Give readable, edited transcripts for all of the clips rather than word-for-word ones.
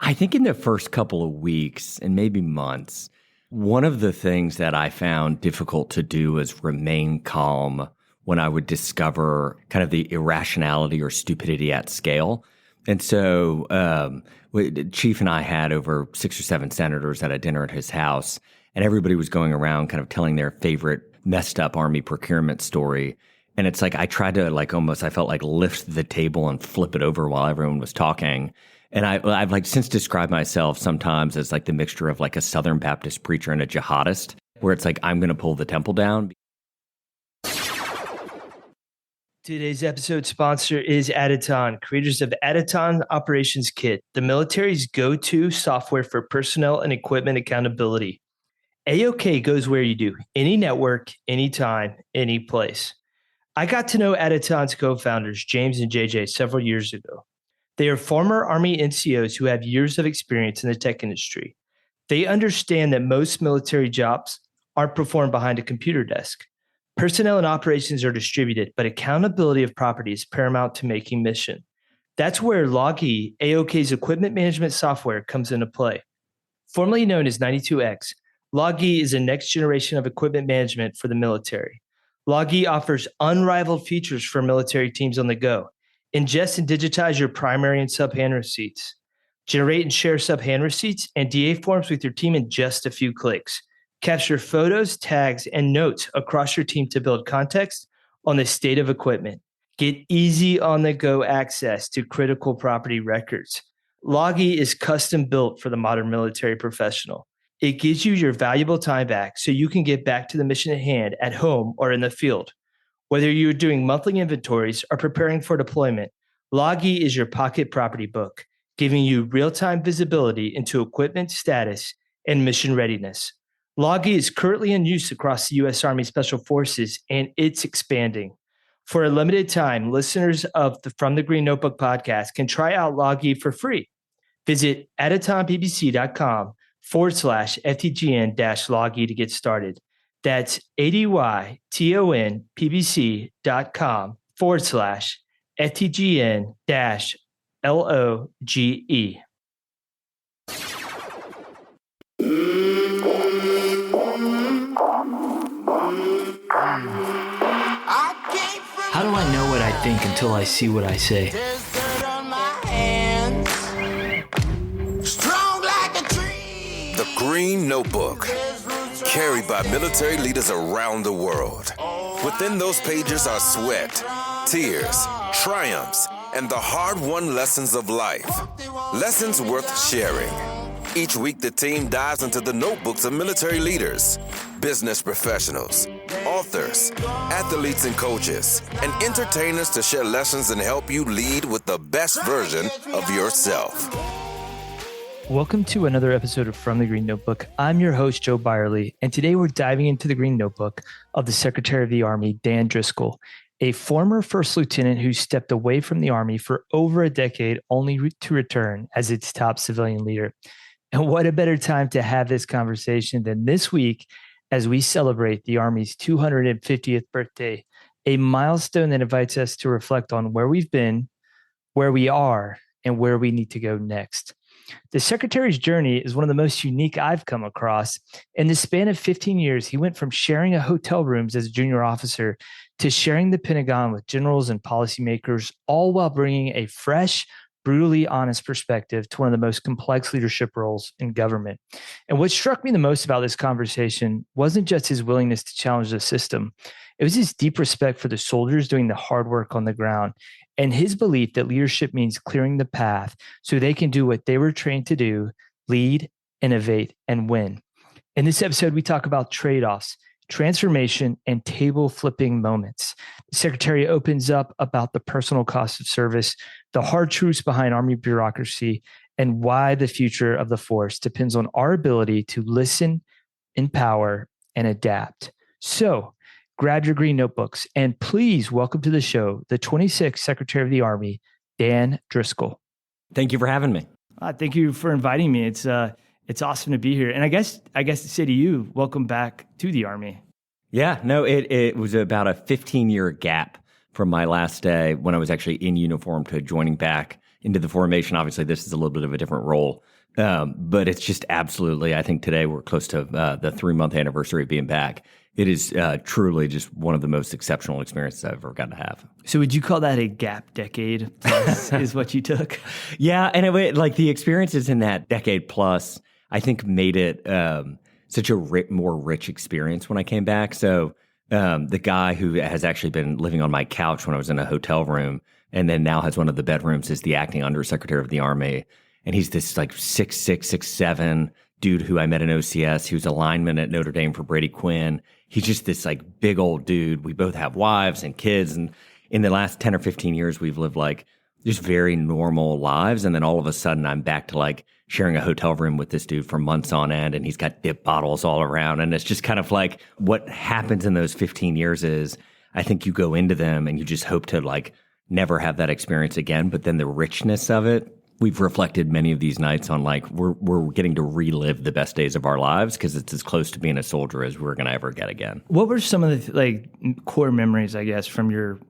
I think in the first couple of weeks and maybe months, one of the things that I found difficult to do is remain calm when I would discover kind of the irrationality or stupidity at scale. And so Chief and I had over 6 or 7 senators at a dinner at his house, and everybody was going around kind of telling their favorite messed up Army procurement story. And it's like I tried to I felt like lift the table and flip it over while everyone was talking. And I've since described myself sometimes as like the mixture of like a Southern Baptist preacher and a jihadist, where it's like I'm going to pull the temple down. Today's episode sponsor is Aditon, creators of Aditon Operations Kit, the military's go-to software for personnel and equipment accountability. AOK goes where you do, any network, anytime, any place. I got to know Aditon's co-founders, James and JJ, several years ago. They are former Army NCOs who have years of experience in the tech industry. They understand that most military jobs aren't performed behind a computer desk. Personnel and operations are distributed, but accountability of property is paramount to making mission. That's where Logi, AOK's equipment management software, comes into play. Formerly known as 92X, Logi is a next generation of equipment management for the military. Logi offers unrivaled features for military teams on the go. Ingest and digitize your primary and sub-hand receipts. Generate and share sub-hand receipts and DA forms with your team in just a few clicks. Capture photos, tags, and notes across your team to build context on the state of equipment. Get easy on-the-go access to critical property records. Logi is custom built for the modern military professional. It gives you your valuable time back so you can get back to the mission at hand at home or in the field. Whether you're doing monthly inventories or preparing for deployment, Logi is your pocket property book, giving you real-time visibility into equipment status and mission readiness. Logi is currently in use across the U.S. Army Special Forces, and it's expanding. For a limited time, listeners of the From the Green Notebook podcast can try out Logi for free. Visit aditonppc.com/FTGN-Logi to get started. That's adytonppc.com/FTGN-LOGE. How do I know what I think until I see what I say? The Green Notebook, carried by military leaders around the world. Within those pages are sweat, tears, triumphs, and the hard-won lessons of life. Lessons worth sharing. Each week, the team dives into the notebooks of military leaders, business professionals, authors, athletes and coaches, and entertainers to share lessons and help you lead with the best version of yourself. Welcome to another episode of From the Green Notebook. I'm your host, Joe Byerly, and today we're diving into the Green Notebook of the Secretary of the Army, Dan Driscoll, a former first lieutenant who stepped away from the Army for over a decade only to return as its top civilian leader. And what a better time to have this conversation than this week as we celebrate the Army's 250th birthday, a milestone that invites us to reflect on where we've been, where we are, and where we need to go next. The Secretary's journey is one of the most unique I've come across. In the span of 15 years, he went from sharing a hotel rooms as a junior officer to sharing the Pentagon with generals and policymakers, all while bringing a fresh, brutally honest perspective to one of the most complex leadership roles in government. And what struck me the most about this conversation wasn't just his willingness to challenge the system. It was his deep respect for the soldiers doing the hard work on the ground and his belief that leadership means clearing the path so they can do what they were trained to do, lead, innovate, and win. In this episode, we talk about trade-offs, transformation, and table flipping moments. The Secretary opens up about the personal cost of service, the hard truths behind Army bureaucracy, and why the future of the force depends on our ability to listen, empower, and adapt. So grab your green notebooks and please welcome to the show the 26th Secretary of the Army, Dan Driscoll. Thank you for having me. Thank you for inviting me. It's awesome to be here. And I guess to say to you, welcome back to the Army. Yeah, no, it was about a 15-year gap from my last day when I was actually in uniform to joining back, into the formation. Obviously, this is a little bit of a different role. But it's just absolutely, I think today we're close to the 3-month anniversary of being back. It is truly just one of the most exceptional experiences I've ever gotten to have. So would you call that a gap decade plus is what you took? Yeah. And like the experiences in that decade plus, I think made it such a more rich experience when I came back. So the guy who has actually been living on my couch when I was in a hotel room and then now has one of the bedrooms is the acting undersecretary of the Army. And he's this like 6'6", 6'7" dude who I met in OCS. He was a lineman at Notre Dame for Brady Quinn. He's just this like big old dude. We both have wives and kids. And in the last 10 or 15 years, we've lived like just very normal lives. And then all of a sudden I'm back to like sharing a hotel room with this dude for months on end. And he's got dip bottles all around. And it's just kind of like what happens in those 15 years is I think you go into them and you just hope to like never have that experience again. But then the richness of it, we've reflected many of these nights on like we're getting to relive the best days of our lives because it's as close to being a soldier as we're going to ever get again. What were some of the like core memories, I guess, from your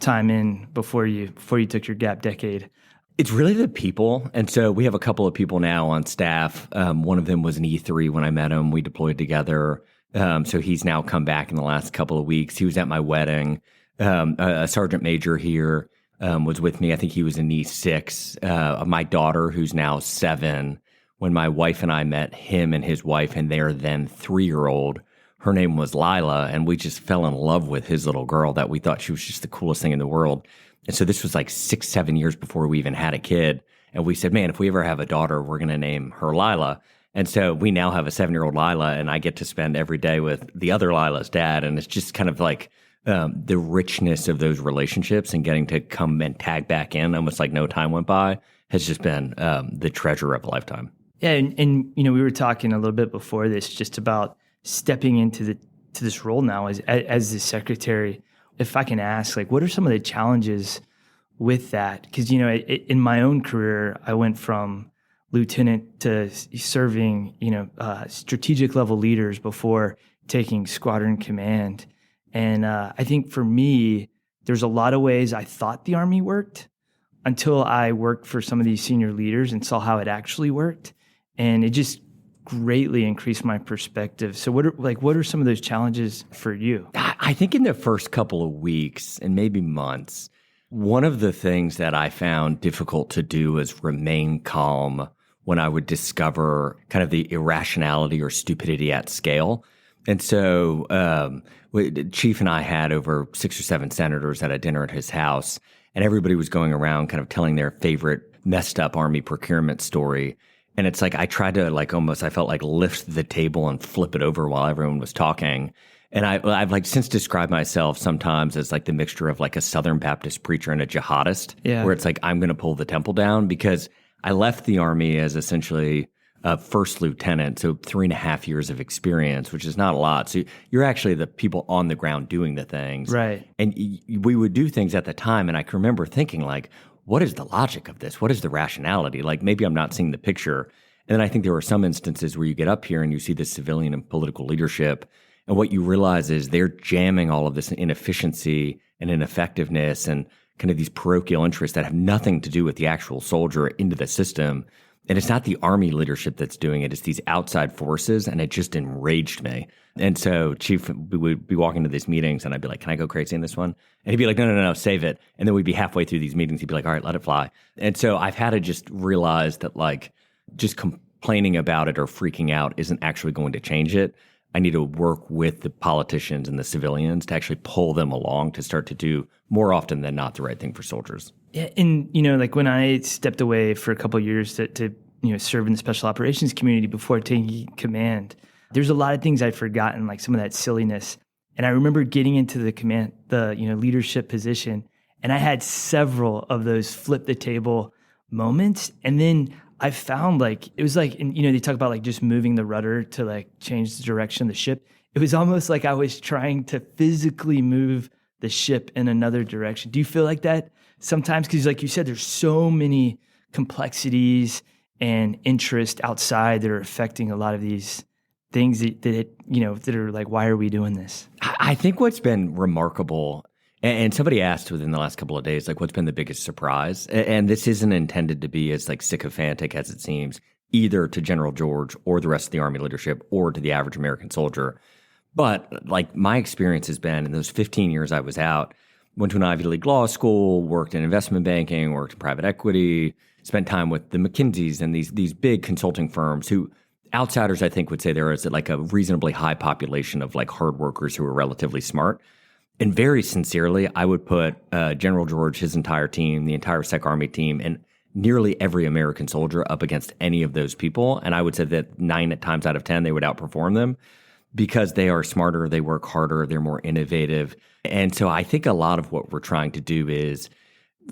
time in before you took your gap decade? It's really the people. And so we have a couple of people now on staff. One of them was an E3 when I met him. We deployed together. So he's now come back in the last couple of weeks. He was at my wedding. A sergeant major here was with me. I think he was in E6. My daughter, who's now 7, when my wife and I met him and his wife and their then 3-year-old, her name was Lila, and we just fell in love with his little girl that we thought she was just the coolest thing in the world. And so this was like 6-7 years before we even had a kid. And we said, man, if we ever have a daughter, we're going to name her Lila. And so we now have a 7-year-old Lila, and I get to spend every day with the other Lila's dad. And it's just kind of like the richness of those relationships and getting to come and tag back in almost like no time went by has just been the treasure of a lifetime. Yeah, and you know, we were talking a little bit before this just about stepping into this role now as the secretary. If I can ask, like, what are some of the challenges with that? Because, you know, in my own career, I went from lieutenant to serving, strategic level leaders before taking squadron command. And I think for me, there's a lot of ways I thought the Army worked until I worked for some of these senior leaders and saw how it actually worked. And it just greatly increased my perspective. So what are some of those challenges for you? I think in the first couple of weeks and maybe months, one of the things that I found difficult to do was remain calm when I would discover kind of the irrationality or stupidity at scale. And so Chief and I had over 6 or 7 senators at a dinner at his house, and everybody was going around kind of telling their favorite messed up Army procurement story. And it's like I tried to I felt like lift the table and flip it over while everyone was talking. And I've like since described myself sometimes as like the mixture of like a Southern Baptist preacher and a jihadist, where it's like I'm going to pull the temple down because I left the Army as essentially a first lieutenant, so 3.5 years of experience, which is not a lot. So you're actually the people on the ground doing the things. Right. And we would do things at the time, and I can remember thinking like, what is the logic of this? What is the rationality? Like maybe I'm not seeing the picture. And then I think there were some instances where you get up here and you see the civilian and political leadership, and what you realize is they're jamming all of this inefficiency and ineffectiveness and kind of these parochial interests that have nothing to do with the actual soldier into the system. And it's not the Army leadership that's doing it. It's these outside forces, and it just enraged me. And so Chief, we would be walking to these meetings, and I'd be like, can I go crazy in this one? And he'd be like, no, save it. And then we'd be halfway through these meetings. He'd be like, all right, let it fly. And so I've had to just realize that like just complaining about it or freaking out isn't actually going to change it. I need to work with the politicians and the civilians to actually pull them along to start to do more often than not the right thing for soldiers. Yeah, and like when I stepped away for a couple of years to serve in the special operations community before taking command, there's a lot of things I'd forgotten, like some of that silliness. And I remember getting into the leadership position, and I had several of those flip the table moments. And then I found it was like, they talk about like just moving the rudder to like change the direction of the ship. It was almost like I was trying to physically move the ship in another direction. Do you feel like that sometimes? Because like you said, there's so many complexities and interest outside that are affecting a lot of these things that are like, why are we doing this? I think what's been remarkable And somebody asked within the last couple of days, like, what's been the biggest surprise? And this isn't intended to be as like sycophantic as it seems, either to General George or the rest of the Army leadership or to the average American soldier. But like my experience has been in those 15 years I was out, went to an Ivy League law school, worked in investment banking, worked in private equity, spent time with the McKinseys and these big consulting firms who outsiders, I think, would say there is like a reasonably high population of like hard workers who are relatively smart. And very sincerely, I would put General George, his entire team, the entire Sec Army team, and nearly every American soldier up against any of those people. And I would say that 9 times out of 10, they would outperform them because they are smarter, they work harder, they're more innovative. And so I think a lot of what we're trying to do is,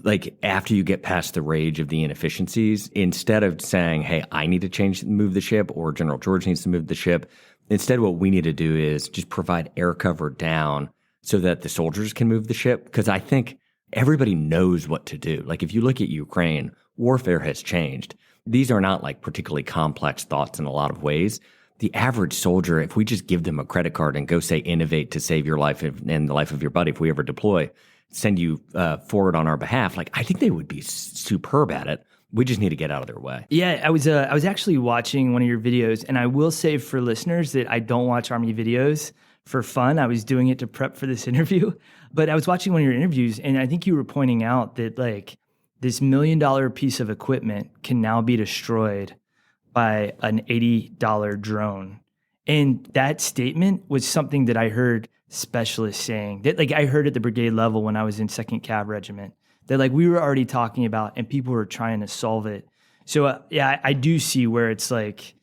like, after you get past the rage of the inefficiencies, instead of saying, hey, I need to move the ship, or General George needs to move the ship, instead what we need to do is just provide air cover down so that the soldiers can move the ship. Because I think everybody knows what to do. Like, if you look at Ukraine, warfare has changed. These are not like particularly complex thoughts in a lot of ways. The average soldier, if we just give them a credit card and go say innovate to save your life and the life of your buddy, if we ever deploy, send you forward on our behalf, like, I think they would be superb at it. We just need to get out of their way. Yeah, I was actually watching one of your videos, and I will say for listeners that I don't watch Army videos for fun. I was doing it to prep for this interview, but I was watching one of your interviews, and I think you were pointing out that like this $1 million piece of equipment can now be destroyed by an $80 drone. And that statement was something that I heard specialists saying, that like I heard at the brigade level when I was in 2nd Cav Regiment, that like we were already talking about and people were trying to solve it. So yeah, I do see where it's like,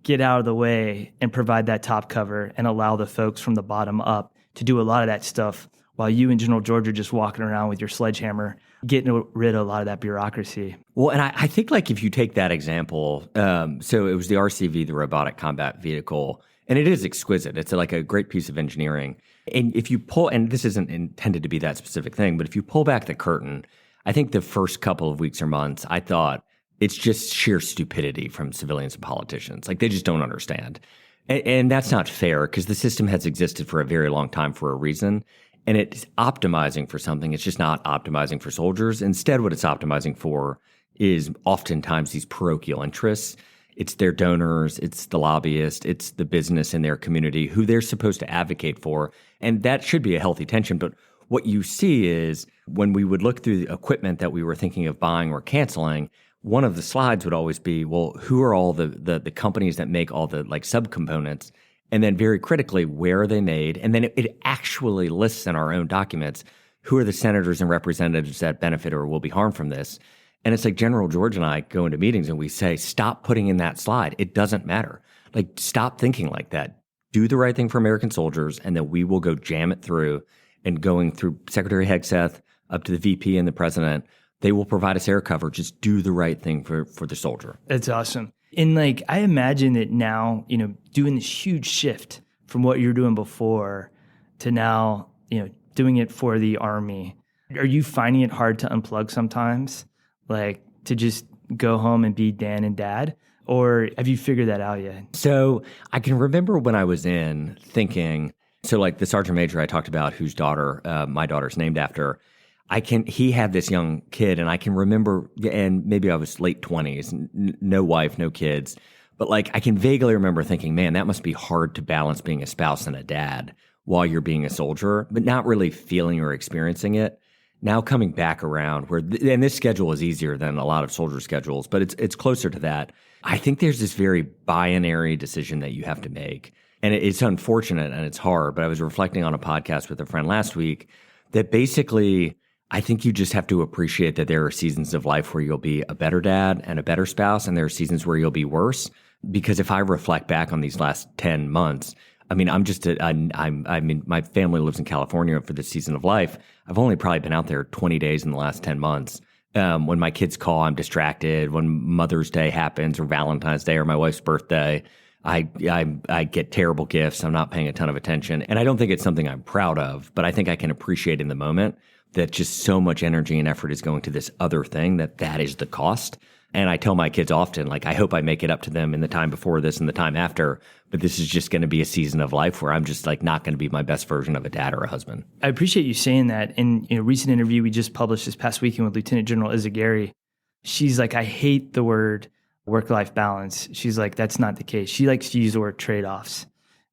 get out of the way and provide that top cover and allow the folks from the bottom up to do a lot of that stuff while you and General George are just walking around with your sledgehammer, getting rid of a lot of that bureaucracy. Well, and I think like if you take that example, so it was the RCV, the robotic combat vehicle, and it is exquisite. It's like a great piece of engineering. And if you pull, and this isn't intended to be that specific thing, but if you pull back the curtain, I think the first couple of weeks or months, I thought it's just sheer stupidity from civilians and politicians. Like, they just don't understand. And that's not fair because the system has existed for a very long time for a reason. And it's optimizing for something. It's just not optimizing for soldiers. Instead, what it's optimizing for is oftentimes these parochial interests. It's their donors, it's the lobbyists, it's the business in their community who they're supposed to advocate for. And that should be a healthy tension. But what you see is when we would look through the equipment that we were thinking of buying or canceling, one of the slides would always be, well, who are all the companies that make all the like subcomponents? And then very critically, where are they made? And then it actually lists in our own documents, who are the senators and representatives that benefit or will be harmed from this? And it's like General George and I go into meetings and we say, stop putting in that slide. It doesn't matter. Like, stop thinking like that. Do the right thing for American soldiers, and then we will go jam it through. And going through Secretary Hegseth up to the VP and the president, they will provide us air cover. Just do the right thing for the soldier. That's awesome. And like, I imagine that now, you know, doing this huge shift from what you're doing before to now, you know, doing it for the Army. Are you finding it hard to unplug sometimes? Like, to just go home and be Dan and Dad? Or have you figured that out yet? So I can remember when I was in thinking, so like the Sergeant Major I talked about, whose daughter, my daughter's named after, he had this young kid, and I can remember, and maybe I was late 20s, no wife, no kids, but like I can vaguely remember thinking, man, that must be hard to balance being a spouse and a dad while you're being a soldier, but not really feeling or experiencing it. Now coming back around and this schedule is easier than a lot of soldier schedules, but it's closer to that. I think there's this very binary decision that you have to make. And it's unfortunate and it's hard, but I was reflecting on a podcast with a friend last week that basically I think you just have to appreciate that there are seasons of life where you'll be a better dad and a better spouse, and there are seasons where you'll be worse. Because if I reflect back on these last 10 months, I mean, my family lives in California for this season of life. I've only probably been out there 20 days in the last 10 months. When my kids call, I'm distracted. When Mother's Day happens or Valentine's Day or my wife's birthday, I get terrible gifts. I'm not paying a ton of attention. And I don't think it's something I'm proud of, but I think I can appreciate in the moment that just so much energy and effort is going to this other thing that is the cost. And I tell my kids often, like, I hope I make it up to them in the time before this and the time after, but this is just going to be a season of life where I'm just like not going to be my best version of a dad or a husband. I appreciate you saying that. In a recent interview we just published this past weekend with Lieutenant General Izagiri, she's like, I hate the word work-life balance. She's like, that's not the case. She likes to use the word trade-offs.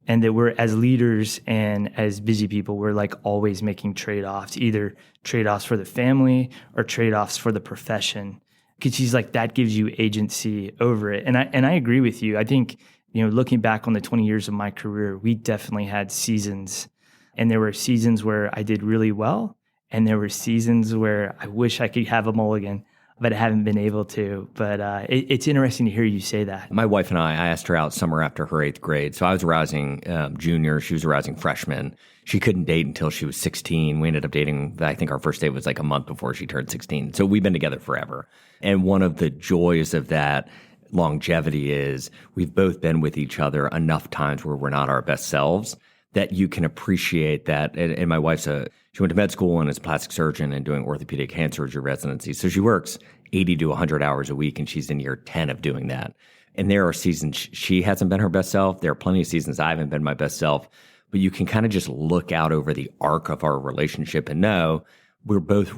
And that we're, as leaders and as busy people, we're like always making trade-offs, either trade-offs for the family or trade-offs for the profession. Because she's like, that gives you agency over it. And I agree with you. I think, looking back on the 20 years of my career, we definitely had seasons. And there were seasons where I did really well. And there were seasons where I wish I could have a mulligan, but I haven't been able to. But it's interesting to hear you say that. My wife and I asked her out summer after her 8th grade. So I was arousing junior. She was arousing freshman. She couldn't date until she was 16. We ended up dating, I think our first date was like a month before she turned 16. So we've been together forever. And one of the joys of that longevity is we've both been with each other enough times where we're not our best selves that you can appreciate that. And my wife's she went to med school and is a plastic surgeon and doing orthopedic hand surgery residency. So she works 80 to 100 hours a week, and she's in year 10 of doing that. And there are seasons she hasn't been her best self. There are plenty of seasons I haven't been my best self. But you can kind of just look out over the arc of our relationship and know we're both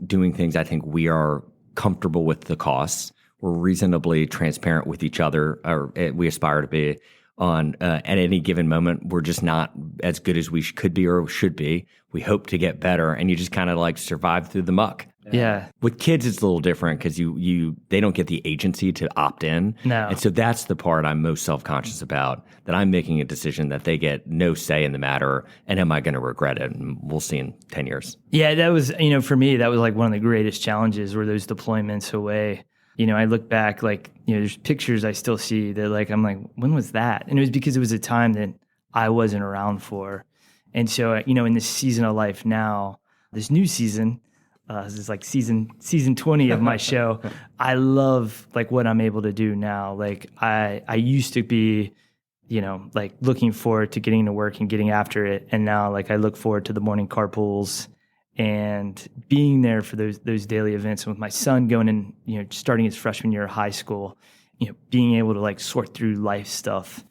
doing things I think we are comfortable with the costs. We're reasonably transparent with each other, or we aspire to be. At any given moment, we're just not as good as we could be or should be. We hope to get better, and you just kind of like survive through the muck. Yeah. With kids, it's a little different because they don't get the agency to opt in. No. And so that's the part I'm most self-conscious about, that I'm making a decision that they get no say in the matter, and am I going to regret it? And we'll see in 10 years. Yeah, that was, for me, that was like one of the greatest challenges were those deployments away. I look back, like, there's pictures I still see that, like, I'm like, when was that? And it was because it was a time that I wasn't around for. And so, in this season of life now, this new season, this is like season 20 of my show. I love like what I'm able to do now. Like I used to be, like looking forward to getting to work and getting after it. And now like I look forward to the morning carpools and being there for those daily events. And with my son going in, starting his freshman year of high school, being able to like sort through life stuff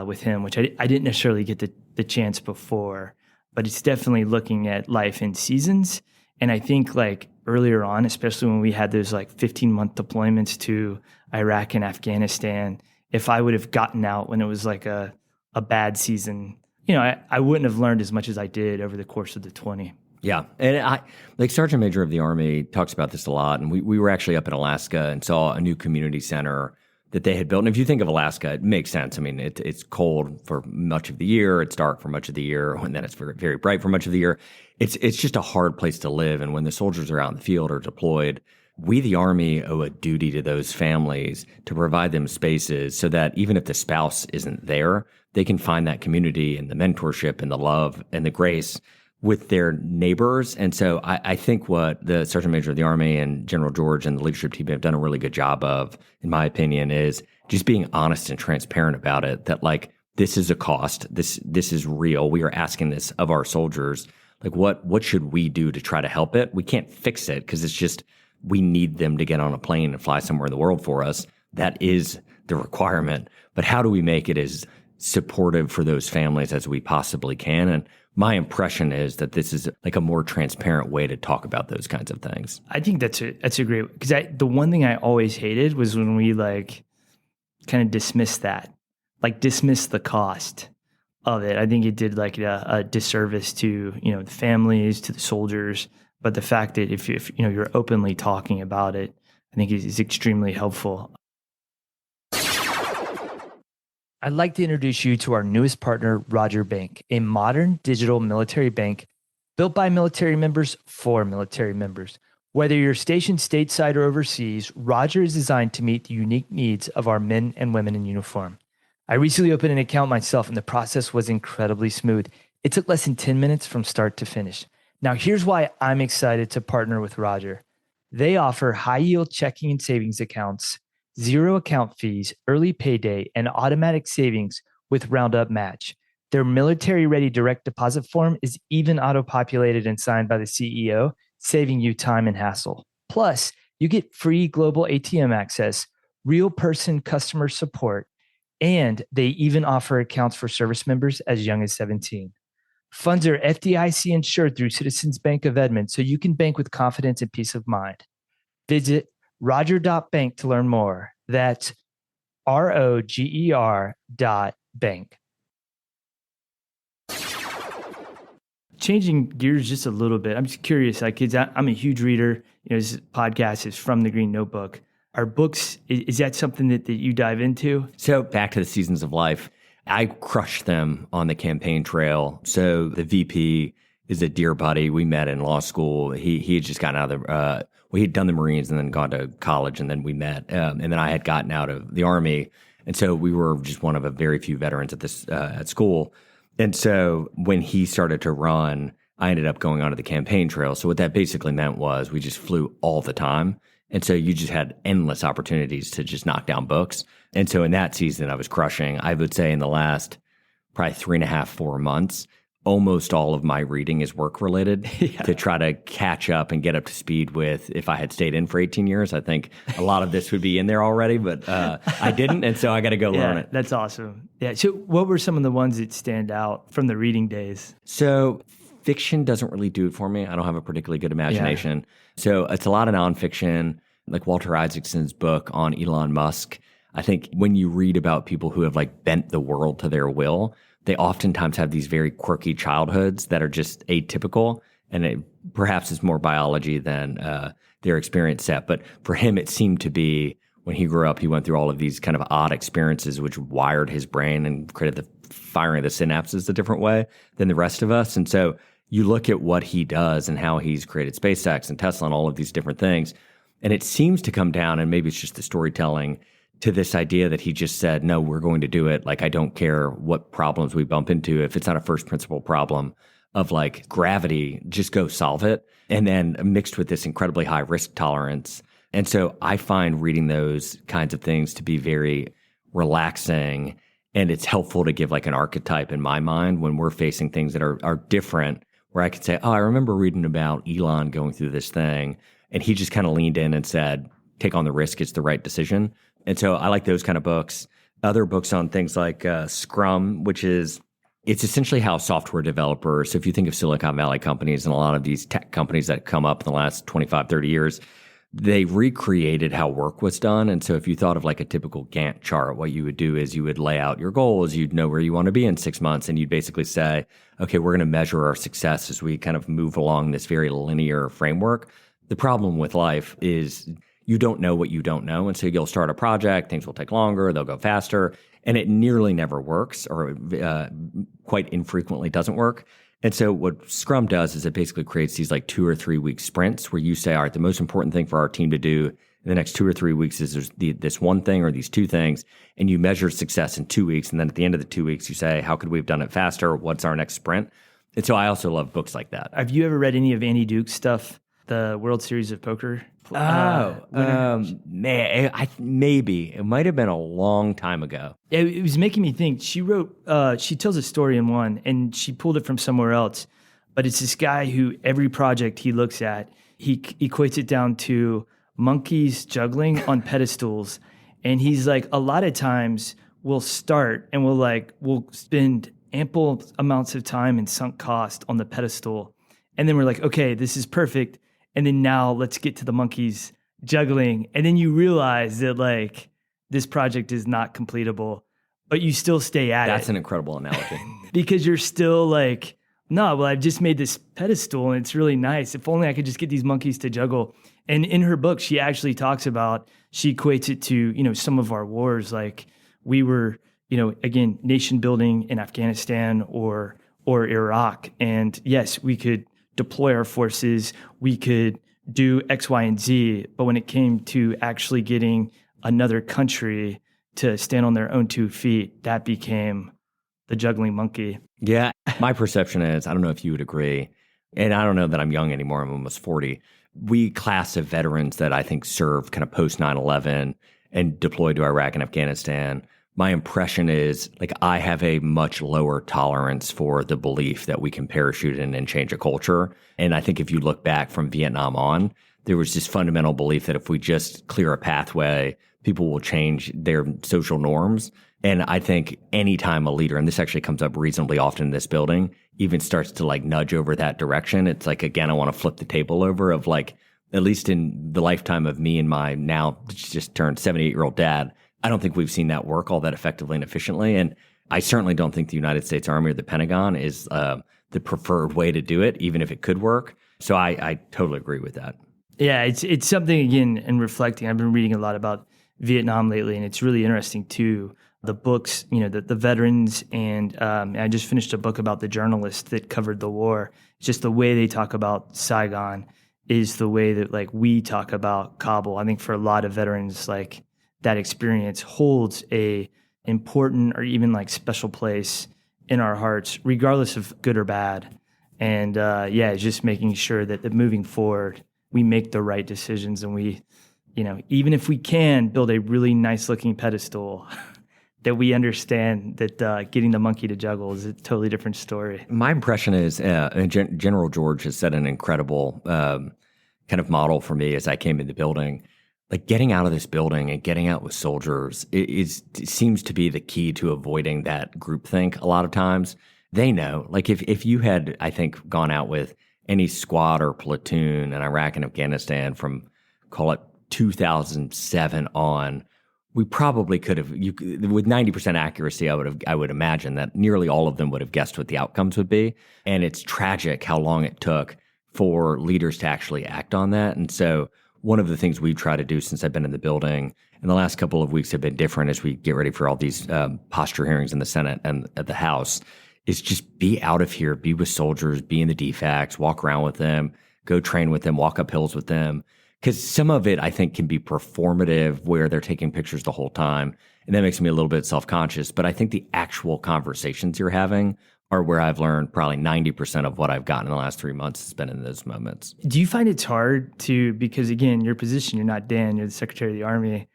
with him, which I didn't necessarily get the chance before, but it's definitely looking at life in seasons. And I think like earlier on, especially when we had those like 15-month deployments to Iraq and Afghanistan, if I would have gotten out when it was like a bad season, I wouldn't have learned as much as I did over the course of the 20. Yeah. And like Sergeant Major of the Army talks about this a lot. And we were actually up in Alaska and saw a new community center that they had built. And if you think of Alaska, it makes sense. I mean, it's cold for much of the year. It's dark for much of the year. And then it's very, very bright for much of the year. It's just a hard place to live. And when the soldiers are out in the field or deployed, we, the Army, owe a duty to those families to provide them spaces so that even if the spouse isn't there, they can find that community and the mentorship and the love and the grace with their neighbors. And so I think what the Sergeant Major of the Army and General George and the leadership team have done a really good job of, in my opinion, is just being honest and transparent about it, that like, this is a cost. This is real. We are asking this of our soldiers. Like, what should we do to try to help it? We can't fix it because it's just, we need them to get on a plane and fly somewhere in the world for us. That is the requirement. But how do we make it as supportive for those families as we possibly can? And my impression is that this is like a more transparent way to talk about those kinds of things. I think that's a great, because the one thing I always hated was when we like kind of dismiss the cost of it. I think it did like a disservice to, the families, to the soldiers. But the fact that if you're openly talking about it, I think is extremely helpful. I'd like to introduce you to our newest partner, Roger Bank, a modern digital military bank built by military members for military members. Whether you're stationed stateside or overseas, Roger is designed to meet the unique needs of our men and women in uniform. I recently opened an account myself, and the process was incredibly smooth. It took less than 10 minutes from start to finish. Now, here's why I'm excited to partner with Roger. They offer high-yield checking and savings accounts, 0 account fees, early payday, and automatic savings with Roundup Match. Their military-ready direct deposit form is even auto-populated and signed by the CEO, saving you time and hassle. Plus, You get free global ATM access, real person customer support, and they even offer accounts for service members as young as 17. Funds are FDIC insured through Citizens Bank of Edmond, so you can bank with confidence and peace of mind. Visit roger.bank to learn more. That's ROGER.bank. Changing gears just a little bit, I'm just curious, like, I'm a huge reader. This podcast is from the Green Notebook. Are books, is that something that you dive into? So back to the seasons of life, I crushed them on the campaign trail. So the VP is a dear buddy. We met in law school. He had just gotten out of the, he'd done the Marines and then gone to college, and then we met. And then I had gotten out of the Army. And so we were just one of a very few veterans at school. And so when he started to run, I ended up going onto the campaign trail. So what that basically meant was we just flew all the time. And so you just had endless opportunities to just knock down books. And so in that season, I was crushing. I would say in the last probably 3.5, 4 months, almost all of my reading is work related to try to catch up and get up to speed with. If I had stayed in for 18 years, I think a lot of this would be in there already, but I didn't. And so I got to go learn it. That's awesome. Yeah. So what were some of the ones that stand out from the reading days? So fiction doesn't really do it for me. I don't have a particularly good imagination. Yeah. So it's a lot of nonfiction, like Walter Isaacson's book on Elon Musk. I think when you read about people who have like bent the world to their will, they oftentimes have these very quirky childhoods that are just atypical, and it perhaps is more biology than their experience set. But for him, it seemed to be when he grew up, he went through all of these kind of odd experiences which wired his brain and created the firing of the synapses a different way than the rest of us. And so you look at what he does and how he's created SpaceX and Tesla and all of these different things, and it seems to come down, and maybe it's just the storytelling, to this idea that he just said, no, we're going to do it. Like, I don't care what problems we bump into. If it's not a first principle problem of like gravity, just go solve it. And then mixed with this incredibly high risk tolerance. And so I find reading those kinds of things to be very relaxing, and it's helpful to give like an archetype in my mind when we're facing things that are different, where I could say, oh, I remember reading about Elon going through this thing, and he just kind of leaned in and said, take on the risk, it's the right decision. And so I like those kind of books. Other books on things like Scrum, which is, it's essentially how software developers, so if you think of Silicon Valley companies and a lot of these tech companies that come up in the last 25, 30 years, they recreated how work was done. And so if you thought of like a typical Gantt chart, what you would do is you would lay out your goals, you'd know where you want to be in 6 months, and you'd basically say, okay, we're going to measure our success as we kind of move along this very linear framework. The problem with life is you don't know what you don't know. And so you'll start a project, things will take longer, they'll go faster, and it nearly never works, or quite infrequently doesn't work. And so what Scrum does is it basically creates these like 2 or 3 week sprints where you say, all right, the most important thing for our team to do in the next 2 or 3 weeks is there's this one thing or these two things, and you measure success in 2 weeks. And then at the end of the 2 weeks, you say, how could we have done it faster? What's our next sprint? And so I also love books like that. Have you ever read any of Andy Duke's stuff, the World Series of Poker? Man, maybe. It might have been a long time ago. It was making me think. She wrote, she tells a story in one, and she pulled it from somewhere else. But it's this guy who every project he looks at, he equates it down to monkeys juggling on pedestals. And he's like, a lot of times we'll start and we'll spend ample amounts of time and sunk cost on the pedestal. And then we're like, okay, this is perfect. And then now let's get to the monkeys juggling. And then you realize that like this project is not completable, but you still stay at it. That's an incredible analogy. Because you're still like, no, well, I've just made this pedestal and it's really nice. If only I could just get these monkeys to juggle. And in her book, she actually talks about, she equates it to, some of our wars. Like we were, again, nation building in Afghanistan or Iraq. And yes, we could deploy our forces, we could do X, Y, and Z. But when it came to actually getting another country to stand on their own 2 feet, that became the juggling monkey. Yeah. My perception is, I don't know if you would agree, and I don't know that I'm young anymore, I'm almost 40. We class of veterans that I think served kind of post 9/11 and deployed to Iraq and Afghanistan, my impression is like I have a much lower tolerance for the belief that we can parachute in and change a culture. And I think if you look back from Vietnam on, there was this fundamental belief that if we just clear a pathway, people will change their social norms. And I think anytime a leader, and this actually comes up reasonably often in this building, even starts to like nudge over that direction, it's like, again, I want to flip the table over of like, at least in the lifetime of me and my now just turned 78-year-old dad, I don't think we've seen that work all that effectively and efficiently. And I certainly don't think the United States Army or the Pentagon is the preferred way to do it, even if it could work. So I totally agree with that. Yeah, it's something, again, in reflecting, I've been reading a lot about Vietnam lately, and it's really interesting too. The books, the veterans, and I just finished a book about the journalists that covered the war. Just the way they talk about Saigon is the way that like we talk about Kabul. I think for a lot of veterans, like that experience holds a important or even like special place in our hearts, regardless of good or bad. And it's just making sure that moving forward, we make the right decisions, and we, even if we can build a really nice looking pedestal, that we understand that getting the monkey to juggle is a totally different story. My impression is General George has set an incredible kind of model for me as I came in the building. Like getting out of this building and getting out with soldiers it seems to be the key to avoiding that groupthink a lot of times. They know, like if you had, I think, gone out with any squad or platoon in Iraq and Afghanistan from, call it 2007 on, we probably could have, with 90% accuracy, I would imagine that nearly all of them would have guessed what the outcomes would be. And it's tragic how long it took for leaders to actually act on that. And so one of the things we've tried to do since I've been in the building, and the last couple of weeks have been different as we get ready for all these posture hearings in the Senate and at the House, is just be out of here, be with soldiers, be in the DFACs, walk around with them, go train with them, walk up hills with them. Because some of it, I think, can be performative where they're taking pictures the whole time. And that makes me a little bit self-conscious. But I think the actual conversations you're having are where I've learned probably 90% of what I've gotten in the last 3 months has been in those moments. Do you find it's hard to, because again, your position, you're not Dan, you're the Secretary of the Army.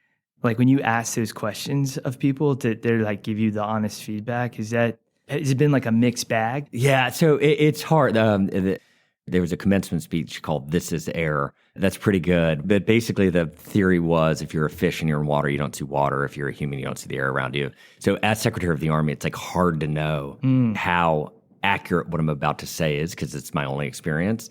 Like when you ask those questions of people that they're like give you the honest feedback, has it been like a mixed bag? Yeah, so it's hard. There was a commencement speech called "This is Air." That's pretty good. But basically the theory was if you're a fish and you're in water, you don't see water. If you're a human, you don't see the air around you. So as Secretary of the Army, it's like hard to know how accurate what I'm about to say is because it's my only experience.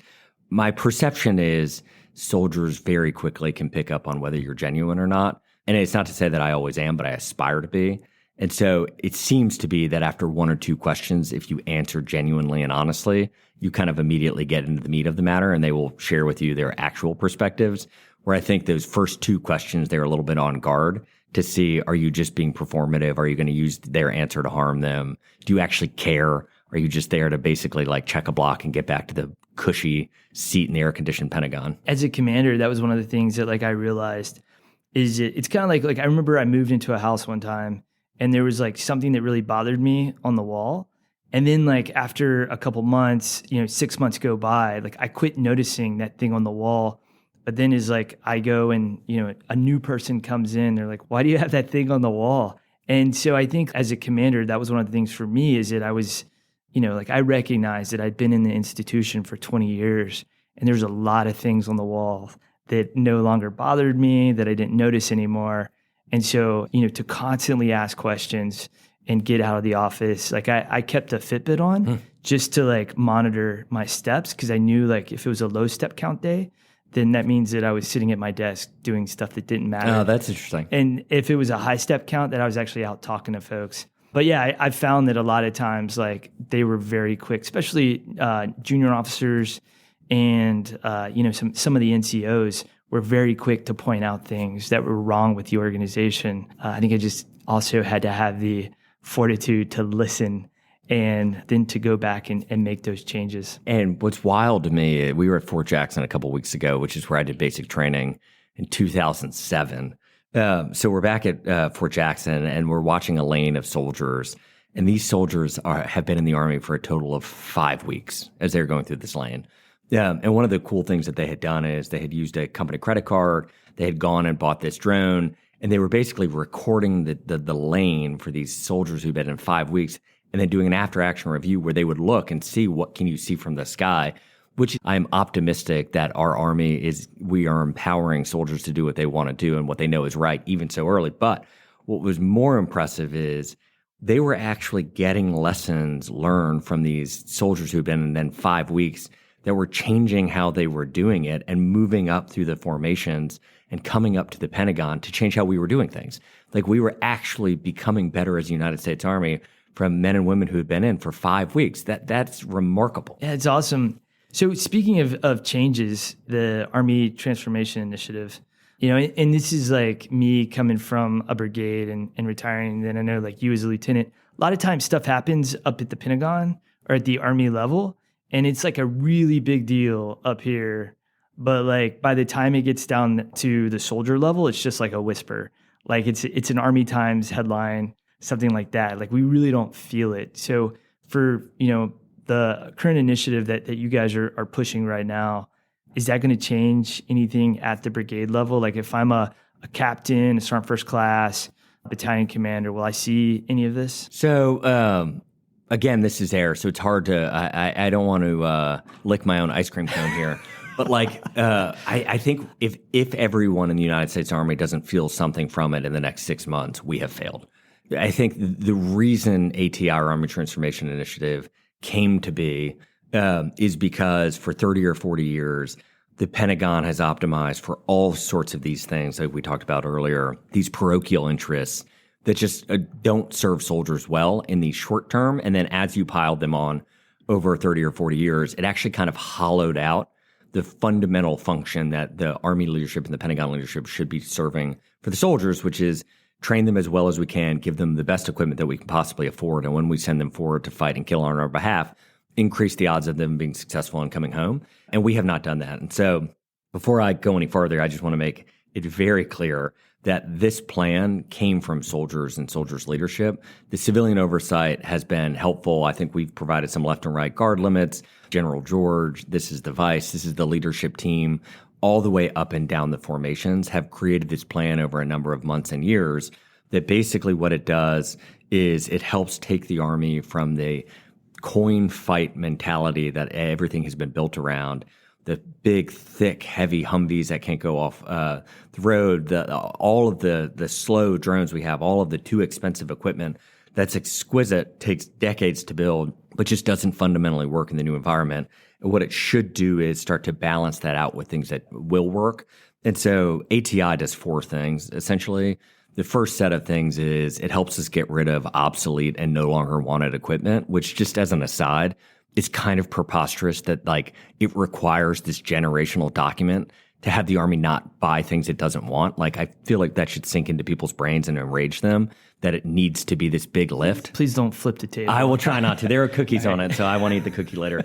My perception is soldiers very quickly can pick up on whether you're genuine or not. And it's not to say that I always am, but I aspire to be. And so it seems to be that after one or two questions, if you answer genuinely and honestly, you kind of immediately get into the meat of the matter and they will share with you their actual perspectives. Where I think those first two questions, they're a little bit on guard to see, are you just being performative? Are you going to use their answer to harm them? Do you actually care? Are you just there to basically like check a block and get back to the cushy seat in the air-conditioned Pentagon? As a commander, that was one of the things that like I realized is it's kind of like I remember I moved into a house one time and there was like something that really bothered me on the wall. And then like after a couple months, 6 months go by, like I quit noticing that thing on the wall. But then is like I go and, a new person comes in, they're like, why do you have that thing on the wall? And so I think as a commander, that was one of the things for me is that I was, I recognized that I'd been in the institution for 20 years and there's a lot of things on the wall that no longer bothered me, that I didn't notice anymore. And so, to constantly ask questions and get out of the office, like I kept a Fitbit on just to like monitor my steps because I knew like if it was a low step count day, then that means that I was sitting at my desk doing stuff that didn't matter. Oh, that's interesting. And if it was a high step count, that I was actually out talking to folks. But yeah, I found that a lot of times like they were very quick, especially junior officers and some of the NCOs were very quick to point out things that were wrong with the organization. I think I just also had to have the fortitude to listen and then to go back and make those changes. And what's wild to me, we were at Fort Jackson a couple of weeks ago, which is where I did basic training in 2007. So we're back at Fort Jackson and we're watching a lane of soldiers. And these soldiers have been in the Army for a total of 5 weeks as they're going through this lane. And one of the cool things that they had done is they had used a company credit card. They had gone and bought this drone, and they were basically recording the lane for these soldiers who'd been in 5 weeks, and then doing an after-action review where they would look and see what can you see from the sky. which I'm optimistic that our Army we are empowering soldiers to do what they want to do and what they know is right, even so early. But what was more impressive is they were actually getting lessons learned from these soldiers who've been in then 5 weeks that were changing how they were doing it and moving up through the formations and coming up to the Pentagon to change how we were doing things. Like we were actually becoming better as a United States Army from men and women who had been in for 5 weeks. That's remarkable. Yeah, it's awesome. So speaking of changes, the Army Transformation Initiative, and this is like me coming from a brigade and retiring, and then I know like you as a lieutenant, a lot of times stuff happens up at the Pentagon or at the Army level, and it's like a really big deal up here. But like by the time it gets down to the soldier level, it's just like a whisper. Like it's an Army Times headline, something like that. Like we really don't feel it. So for, the current initiative that you guys are pushing right now, is that going to change anything at the brigade level? Like if I'm a captain, a sergeant first class, battalion commander, will I see any of this? So, again, this is air, so it's hard to, I don't want to lick my own ice cream cone here. But I think if everyone in the United States Army doesn't feel something from it in the next 6 months, we have failed. I think the reason ATI, or Army Transformation Initiative, came to be is because for 30 or 40 years, the Pentagon has optimized for all sorts of these things, like we talked about earlier, these parochial interests that just don't serve soldiers well in the short term. And then as you piled them on over 30 or 40 years, it actually kind of hollowed out the fundamental function that the Army leadership and the Pentagon leadership should be serving for the soldiers, which is train them as well as we can, give them the best equipment that we can possibly afford, and when we send them forward to fight and kill on our behalf, increase the odds of them being successful and coming home. And we have not done that. And so before I go any further, I just want to make it very clear that this plan came from soldiers and soldiers' leadership. The civilian oversight has been helpful. I think we've provided some left and right guard limits. General George, this is the vice, this is the leadership team, all the way up and down the formations have created this plan over a number of months and years that basically what it does is it helps take the Army from the coin fight mentality that everything has been built around, the big, thick, heavy Humvees that can't go off the road, all of the slow drones we have, all of the too expensive equipment that's exquisite, takes decades to build, but just doesn't fundamentally work in the new environment. And what it should do is start to balance that out with things that will work. And so ATI does 4 things, essentially. The first set of things is it helps us get rid of obsolete and no longer wanted equipment, which just as an aside, is kind of preposterous that it requires this generational document to have the Army not buy things it doesn't want. I feel like that should sink into people's brains and enrage them that it needs to be this big lift. Please don't flip the table. I will try not to. There are cookies on it, so I want to eat the cookie later.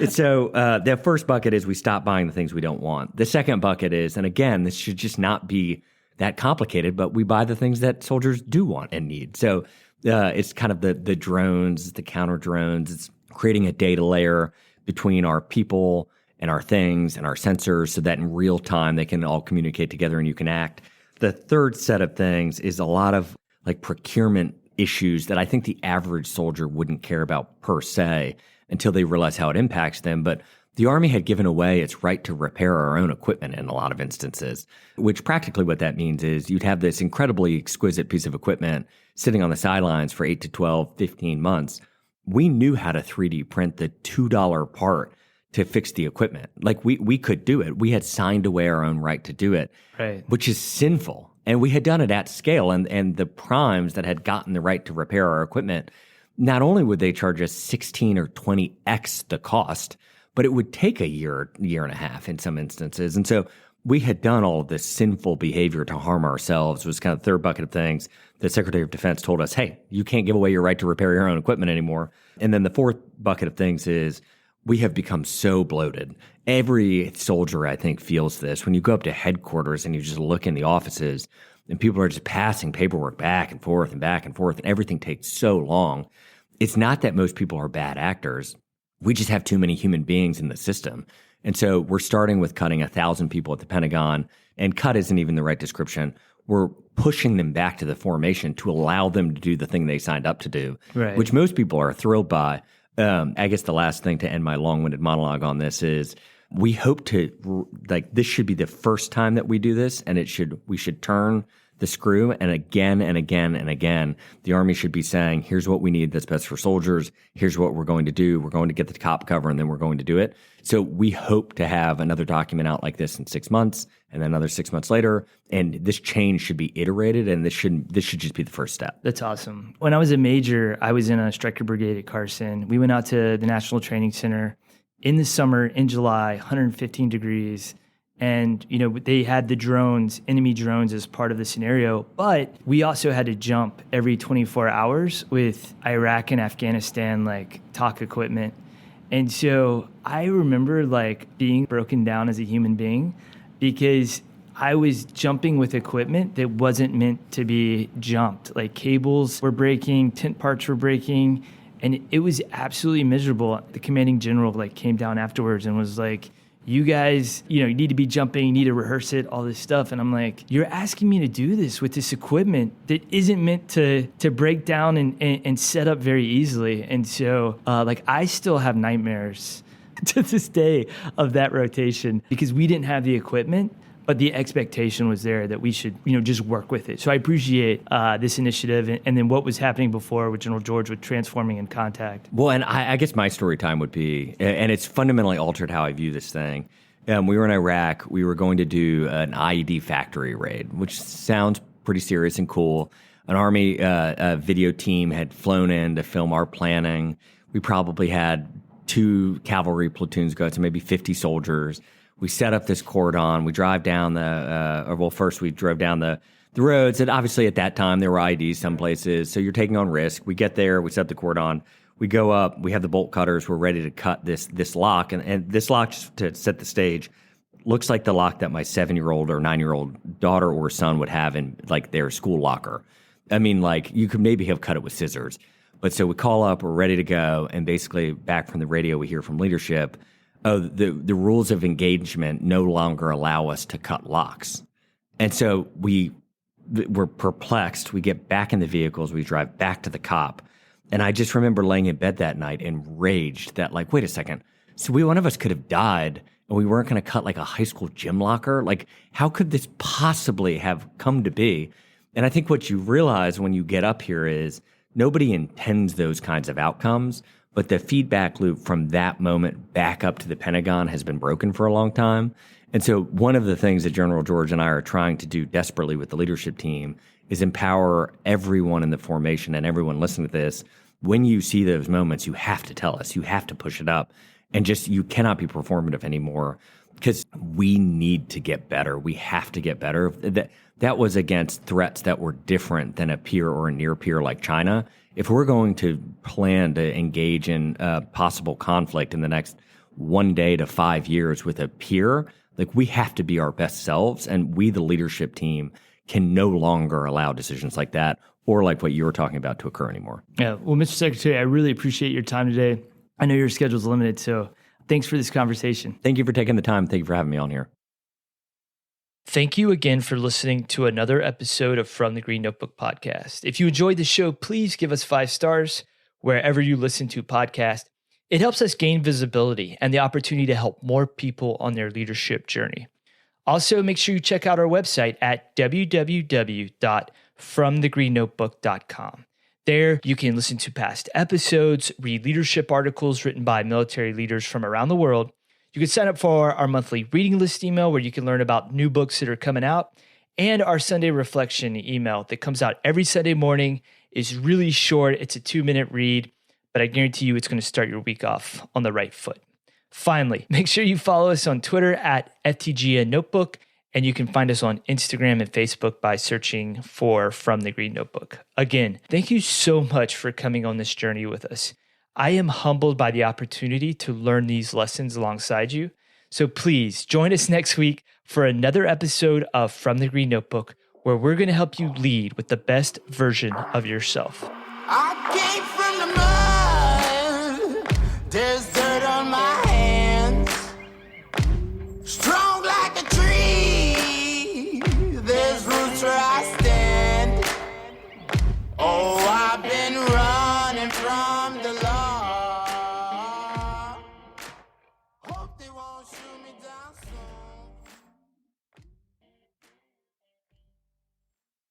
So the first bucket is we stop buying the things we don't want. The second bucket is, and again, this should just not be that complicated, but we buy the things that soldiers do want and need. So it's kind of the drones, the counter drones. It's creating a data layer between our people and our things and our sensors so that in real time they can all communicate together and you can act. The third set of things is a lot of procurement issues that I think the average soldier wouldn't care about per se until they realize how it impacts them. But the Army had given away its right to repair our own equipment in a lot of instances, which practically what that means is you'd have this incredibly exquisite piece of equipment sitting on the sidelines for 8 to 12, 15 months. We knew how to 3D print the $2 part to fix the equipment. We could do it. We had signed away our own right to do it, right, which is sinful. And we had done it at scale. And the primes that had gotten the right to repair our equipment, not only would they charge us 16 or 20x the cost, but it would take a year and a half in some instances. And so we had done all of this sinful behavior to harm ourselves. It was kind of the third bucket of things. The Secretary of Defense told us, hey, you can't give away your right to repair your own equipment anymore. And then the fourth bucket of things is we have become so bloated. Every soldier, I think, feels this. When you go up to headquarters and you just look in the offices and people are just passing paperwork back and forth and back and forth and everything takes so long, it's not that most people are bad actors. We just have too many human beings in the system. And so we're starting with cutting 1,000 people at the Pentagon, and cut isn't even the right description. We're pushing them back to the formation to allow them to do the thing they signed up to do, right, which most people are thrilled by. I guess the last thing to end my long-winded monologue on this is we hope to, this should be the first time that we do this, and we should turn the screw, and again and again and again, the Army should be saying, here's what we need that's best for soldiers. Here's what we're going to do. We're going to get the top cover, and then we're going to do it. So we hope to have another document out like this in 6 months, and then another 6 months later. And this change should be iterated, and this should just be the first step. That's awesome. When I was a major, I was in a Stryker brigade at Carson. We went out to the National Training Center in the summer, in July, 115 degrees. And, they had the drones, enemy drones as part of the scenario, but we also had to jump every 24 hours with Iraq and Afghanistan, TOC equipment. And so I remember being broken down as a human being because I was jumping with equipment that wasn't meant to be jumped. Cables were breaking, tent parts were breaking, and it was absolutely miserable. The commanding general came down afterwards and was like, you guys, you need to be jumping, you need to rehearse it, all this stuff. And I'm like, you're asking me to do this with this equipment that isn't meant to break down and set up very easily. And so, I still have nightmares to this day of that rotation because we didn't have the equipment, but the expectation was there that we should, just work with it. So I appreciate this initiative and then what was happening before with General George with transforming in contact. Well, and I guess my story time would be, and it's fundamentally altered how I view this thing. We were in Iraq. We were going to do an IED factory raid, which sounds pretty serious and cool. An Army video team had flown in to film our planning. We probably had 2 cavalry platoons go, so maybe 50 soldiers. We set up this cordon. We drive down first we drove down the roads. And obviously at that time, there were IEDs some places. So you're taking on risk. We get there. We set up the cordon. We go up. We have the bolt cutters. We're ready to cut this lock. And this lock, just to set the stage, looks like the lock that my 7-year-old or 9-year-old daughter or son would have in their school locker. I mean, you could maybe have cut it with scissors. But so we call up. We're ready to go. And basically back from the radio, we hear from leadership, the rules of engagement no longer allow us to cut locks. And so we're perplexed. We get back in the vehicles. We drive back to the cop. And I just remember laying in bed that night enraged that, wait a second. So one of us could have died and we weren't going to cut a high school gym locker? How could this possibly have come to be? And I think what you realize when you get up here is nobody intends those kinds of outcomes. But the feedback loop from that moment back up to the Pentagon has been broken for a long time. And so one of the things that General George and I are trying to do desperately with the leadership team is empower everyone in the formation and everyone listening to this. When you see those moments, you have to tell us. You have to push it up. And you cannot be performative anymore because we need to get better. We have to get better. That was against threats that were different than a peer or a near peer like China. If we're going to plan to engage in possible conflict in the next 1 day to 5 years with a peer, we have to be our best selves. And we, the leadership team, can no longer allow decisions like that or what you were talking about to occur anymore. Yeah. Well, Mr. Secretary, I really appreciate your time today. I know your schedule's limited, so thanks for this conversation. Thank you for taking the time. Thank you for having me on here. Thank you again for listening to another episode of From the Green Notebook podcast. If you enjoyed the show, please give us 5 stars wherever you listen to podcasts. It helps us gain visibility and the opportunity to help more people on their leadership journey. Also, make sure you check out our website at www.fromthegreennotebook.com. There, you can listen to past episodes, read leadership articles written by military leaders from around the world. You can sign up for our monthly reading list email where you can learn about new books that are coming out, and our Sunday reflection email that comes out every Sunday morning. Is really short. It's a 2-minute read, but I guarantee you it's going to start your week off on the right foot. Finally, make sure you follow us on Twitter at FTGN Notebook, and you can find us on Instagram and Facebook by searching for From the Green Notebook. Again, thank you so much for coming on this journey with us. I am humbled by the opportunity to learn these lessons alongside you. So please join us next week for another episode of From the Green Notebook, where we're going to help you lead with the best version of yourself. I came from the mud. There's